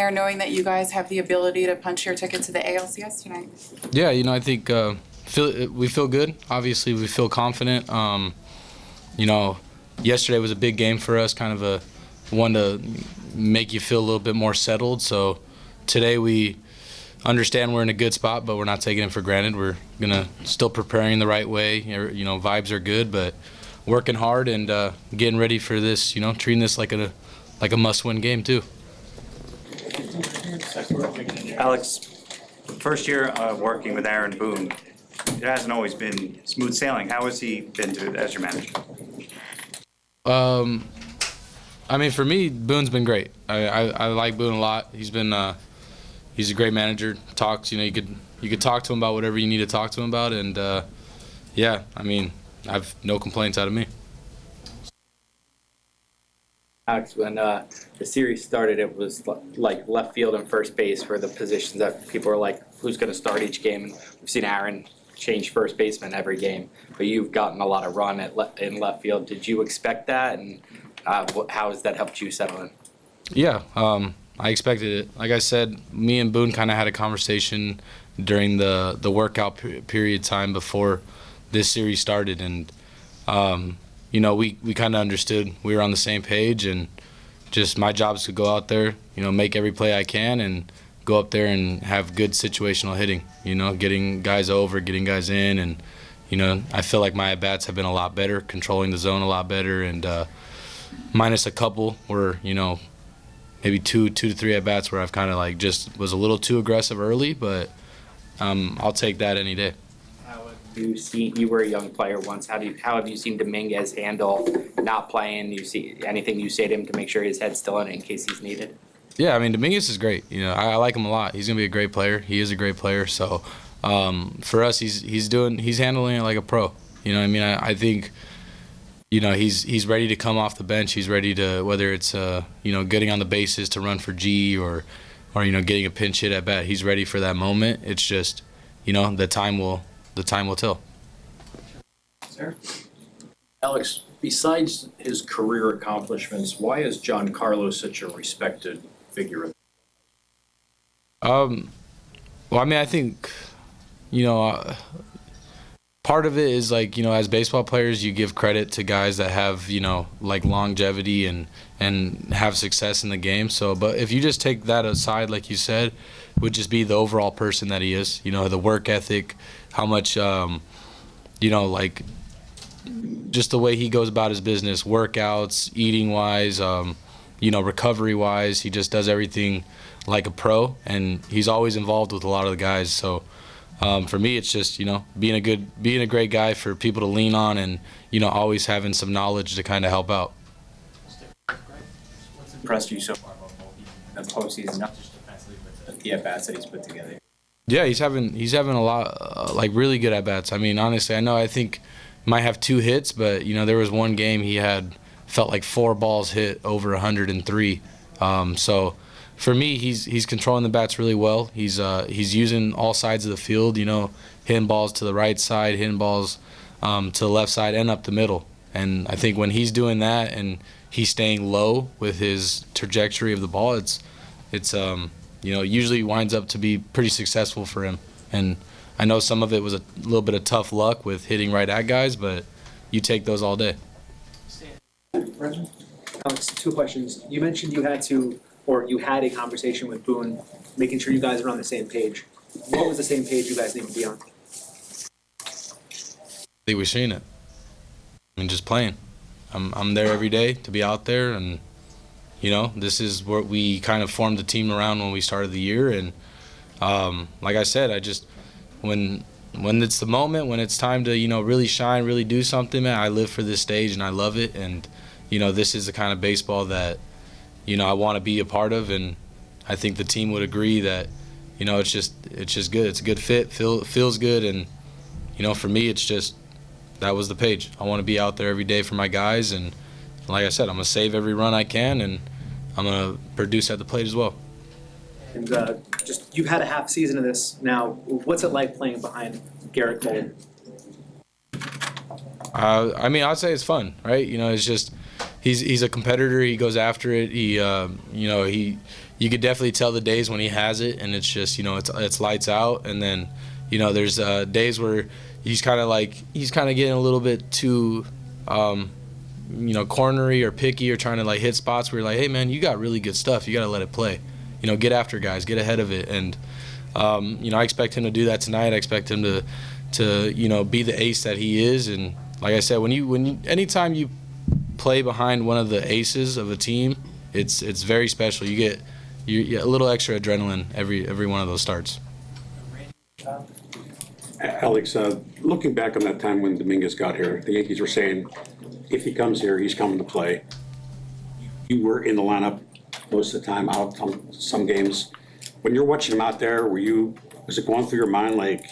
there knowing that you guys have the ability to punch your ticket to the ALCS tonight? Yeah, I think we feel good. Obviously, we feel confident. Yesterday was a big game for us, kind of a one to make you feel a little bit more settled. So today we understand we're in a good spot, but we're not taking it for granted. We're still preparing the right way. Vibes are good, but working hard and getting ready for this. Treating this like a must-win game too. Alex, first year working with Aaron Boone, it hasn't always been smooth sailing. How has he been as your manager? For me, Boone's been great. I like Boone a lot. He's a great manager. Talks, you could talk to him about whatever you need to talk to him about, and I've no complaints out of me. Alex, when the series started, it was like left field and first base were the positions that people were like, who's going to start each game? And we've seen Aaron change first baseman every game, but you've gotten a lot of run in left field. Did you expect that, and how has that helped you settle in? Yeah, I expected it. Like I said, me and Boone kind of had a conversation during the workout period time before this series started, and we kind of understood we were on the same page, and just my job is to go out there, make every play I can, and go up there and have good situational hitting. Getting guys over, getting guys in, and I feel like my at-bats have been a lot better, controlling the zone a lot better, and minus a couple where maybe two to three at-bats where I've kind of just was a little too aggressive early, but I'll take that any day. You were a young player once. How have you seen Dominguez handle not playing? You see anything you say to him to make sure his head's still in it in case he's needed? Yeah, Dominguez is great. I like him a lot. He's gonna be a great player. He is a great player. So for us, he's handling it like a pro. I think he's ready to come off the bench. He's ready to, whether it's getting on the bases to run for G or getting a pinch hit at bat. He's ready for that moment. It's just the time will tell. Sir? Alex, besides his career accomplishments, why is Giancarlo such a respected figure? I think, part of it is as baseball players, you give credit to guys that have, longevity and have success in the game. So, but if you just take that aside, like you said, would just be the overall person that he is, the work ethic, how much, just the way he goes about his business, workouts, eating-wise, recovery-wise. He just does everything like a pro, and he's always involved with a lot of the guys. So for me, it's just, being a great guy for people to lean on and, always having some knowledge to kind of help out. What's impressed you so far about the postseason, not just defensively, but the at-bats that he's put together? Yeah, he's having a lot, really good at-bats. Honestly, I think he might have 2 hits, but, there was one game he felt like 4 balls hit over 103. So for me, he's controlling the bats really well. He's using all sides of the field, hitting balls to the right side, hitting balls to the left side and up the middle. And I think when he's doing that and he's staying low with his trajectory of the ball, it's usually winds up to be pretty successful for him. And I know some of it was a little bit of tough luck with hitting right at guys, but you take those all day. Alex, 2 questions. You mentioned you had a conversation with Boone, making sure you guys are on the same page. What was the same page you guys need to be on? I think we've seen it. Just playing. I'm there every day to be out there, and this is what we kind of formed the team around when we started the year. And like I said, when it's the moment, when it's time to really shine, really do something, man, I live for this stage and I love it. And this is the kind of baseball that I want to be a part of, and I think the team would agree that it's just good. It's a good fit. Feels good, and for me, it's just that was the page. I want to be out there every day for my guys, and like I said, I'm gonna save every run I can, and I'm gonna produce at the plate as well. And just you've had a half season of this now. What's it like playing behind Garrett Cole? I'd say it's fun, right? It's just he's a competitor. He goes after it. He you could definitely tell the days when he has it, and it's just, it's lights out. And then, there's days where he's kind of getting a little bit too, cornery or picky or trying to like hit spots where you're like, hey man, you got really good stuff. You got to let it play. Get after guys, get ahead of it. And, I expect him to do that tonight. I expect him to be the ace that he is. And like I said, anytime you play behind one of the aces of a team, it's very special. You get a little extra adrenaline every one of those starts. Alex, looking back on that time when Dominguez got here, the Yankees were saying, if he comes here, he's coming to play. You were in the lineup most of the time, out on some games. When you're watching him out there, was it going through your mind like,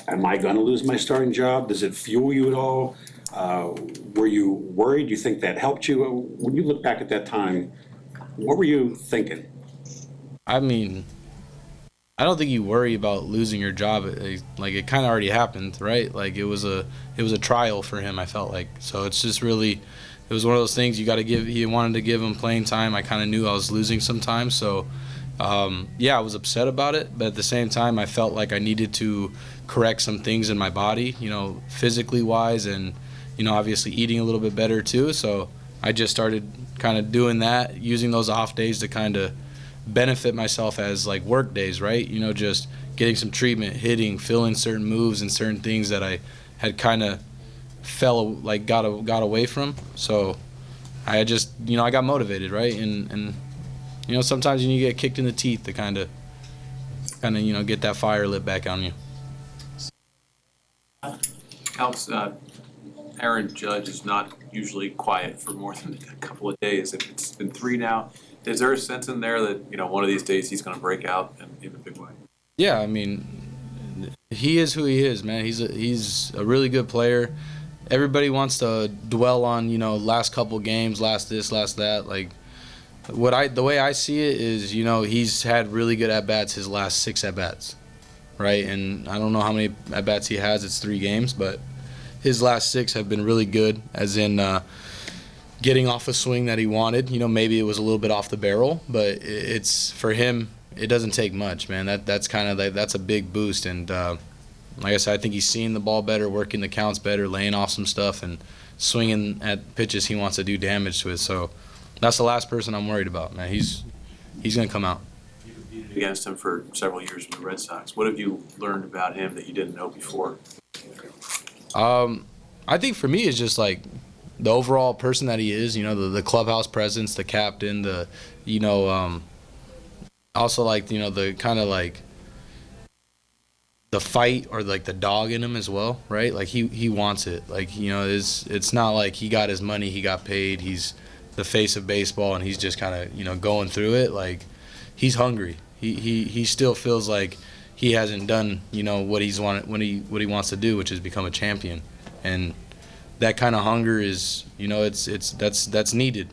am I going to lose my starting job? Does it fuel you at all? Were you worried? Do you think that helped you? When you look back at that time, what were you thinking? I mean, I don't think you worry about losing your job. Like, it kind of already happened, right? Like, it was a trial for him, I felt like. So it's just really, it was one of those things he wanted to give him playing time. I kind of knew I was losing sometimes. So, I was upset about it. But at the same time, I felt like I needed to correct some things in my body, physically wise, and, obviously eating a little bit better too. So I just started kind of doing that, using those off days to kind of benefit myself as like work days, right? Just getting some treatment, hitting, feeling certain moves and certain things that I had kind of got away from. So I just, I got motivated, right? And sometimes you get kicked in the teeth to kind of get that fire lit back on you. Alex, Aaron Judge is not usually quiet for more than a couple of days. If it's been 3 now, is there a sense in there that, one of these days he's going to break out in a big way? Yeah, I mean, he is who he is, man. He's a really good player. Everybody wants to dwell on, last couple games, last this, last that. Like, the way I see it is, he's had really good at-bats his last 6 at-bats, right? And I don't know how many at-bats he has. It's 3 games, but his last 6 have been really good, as in getting off a swing that he wanted. Maybe it was a little bit off the barrel, but it's for him, it doesn't take much, man. That's kind of that's a big boost. And like I said, I think he's seeing the ball better, working the counts better, laying off some stuff, and swinging at pitches he wants to do damage to it. So that's the last person I'm worried about, man. He's going to come out. You competed against him for several years with the Red Sox. What have you learned about him that you didn't know before? I think for me, it's just like the overall person that he is, the clubhouse presence, the captain, also like, the kind of like the fight or like the dog in him as well, right? Like he wants it. Like, it's not like he got his money, he got paid, he's the face of baseball and he's just kind of, going through it. Like, he's hungry. He still feels like he hasn't done, what he wants to do, which is become a champion. And that kind of hunger is, that's needed.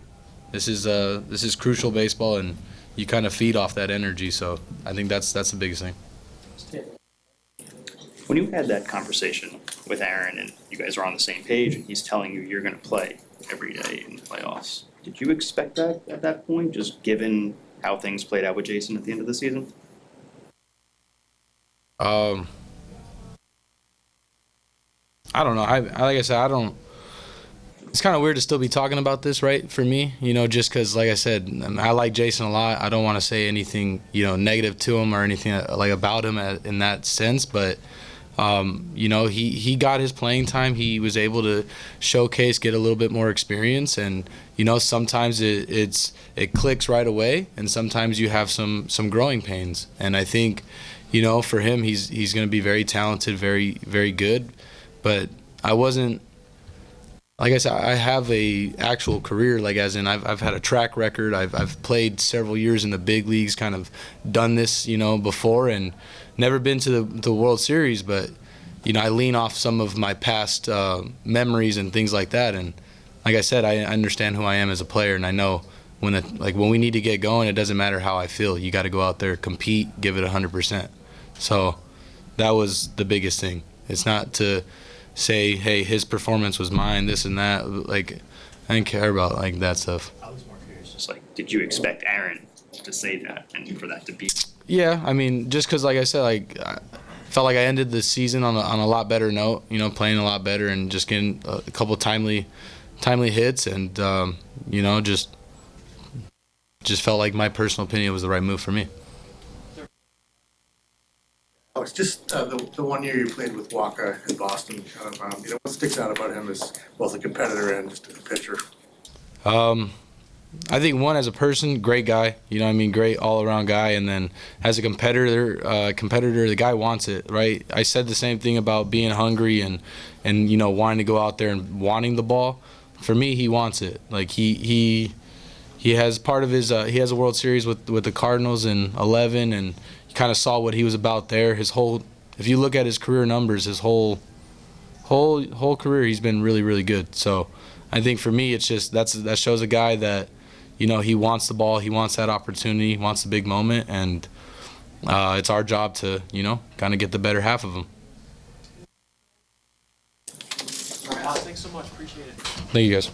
This is crucial baseball, and you kind of feed off that energy. So I think that's the biggest thing. When you had that conversation with Aaron and you guys are on the same page and he's telling you you're going to play every day in the playoffs, did you expect that at that point, just given how things played out with Jasson at the end of the season? I don't know. Like I said, I don't. It's kind of weird to still be talking about this, right? For me, just because, like I said, I like Jasson a lot. I don't want to say anything, negative to him or anything like about him in that sense. But, he got his playing time. He was able to showcase, get a little bit more experience, and sometimes it clicks right away, and sometimes you have some growing pains. And I think, for him, he's going to be very talented, very very good. But I wasn't, like I said, I have a actual career, like as in I've had a track record. I've played several years in the big leagues, kind of done this, before, and never been to the World Series. But, I lean off some of my past memories and things like that. And like I said, I understand who I am as a player, and I know when we need to get going, it doesn't matter how I feel. You got to go out there, compete, give it 100%. So that was the biggest thing. It's not to say, hey, his performance was mine, this and that. Like, I didn't care about like that stuff. I was more curious, just like, did you expect Aaron to say that and for that to be. Yeah, I mean, just because, like I said, like I felt like I ended the season on a lot better note. You know, playing a lot better and just getting a couple timely hits, and you know, just felt like my personal opinion was the right move for me. Alex, just the 1 year you played with Walker in Boston, you know, what sticks out about him as both a competitor and just a pitcher? I think one, as a person, great guy. You know what I mean? Great all-around guy. And then as a competitor, the guy wants it, right? I said the same thing about being hungry and you know, wanting to go out there and wanting the ball. For me, he wants it. Like he has part of his he has a World Series with the Cardinals in 11, and you kind of saw what he was about there. His whole, if you look at his career numbers, his whole career, he's been really, really good. So I think for me, it's just that shows a guy that, you know, he wants the ball, he wants that opportunity, he wants the big moment, and it's our job to, you know, kind of get the better half of him. All right, Alex, thanks so much, appreciate it. Thank you, guys.